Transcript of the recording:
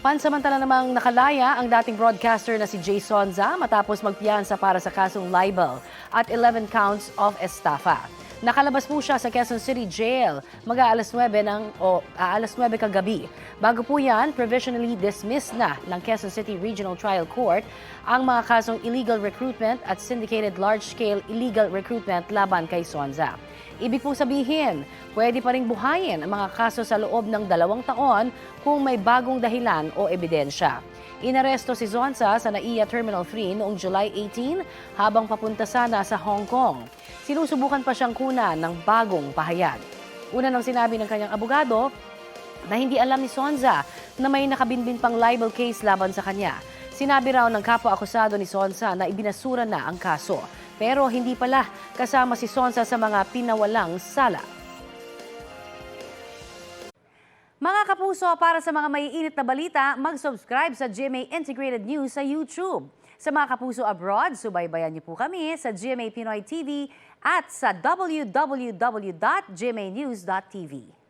Pansamantala namang nakalaya ang dating broadcaster na si Jay Sonza matapos magpiyansa para sa kasong libel at 11 counts of estafa. Nakalabas po siya sa Quezon City Jail mag-aalas 9 kagabi. Bago po yan, provisionally dismissed na ng Quezon City Regional Trial Court ang mga kasong illegal recruitment at syndicated large-scale illegal recruitment laban kay Sonza. Ibig po sabihin, pwede pa ring buhayin ang mga kaso sa loob ng 2 taon kung may bagong dahilan o ebidensya. Inaresto si Sonza sa NAIA Terminal 3 noong July 18 habang papunta sana sa Hong Kong. Sinusubukan pa siyang kunan ng bagong pahayag. Una nang sinabi ng kanyang abogado na hindi alam ni Sonza na may nakabinbin pang libel case laban sa kanya. Sinabi raw ng kapwa-akusado ni Sonza na ibinasura na ang kaso. Pero hindi pala kasama si Sonza sa mga pinawalang sala. Mga kapuso, para sa mga maiinit na balita, mag-subscribe sa GMA Integrated News sa YouTube. Sa mga kapuso abroad, subaybayan niyo po kami sa GMA Pinoy TV at sa www.gmanews.tv.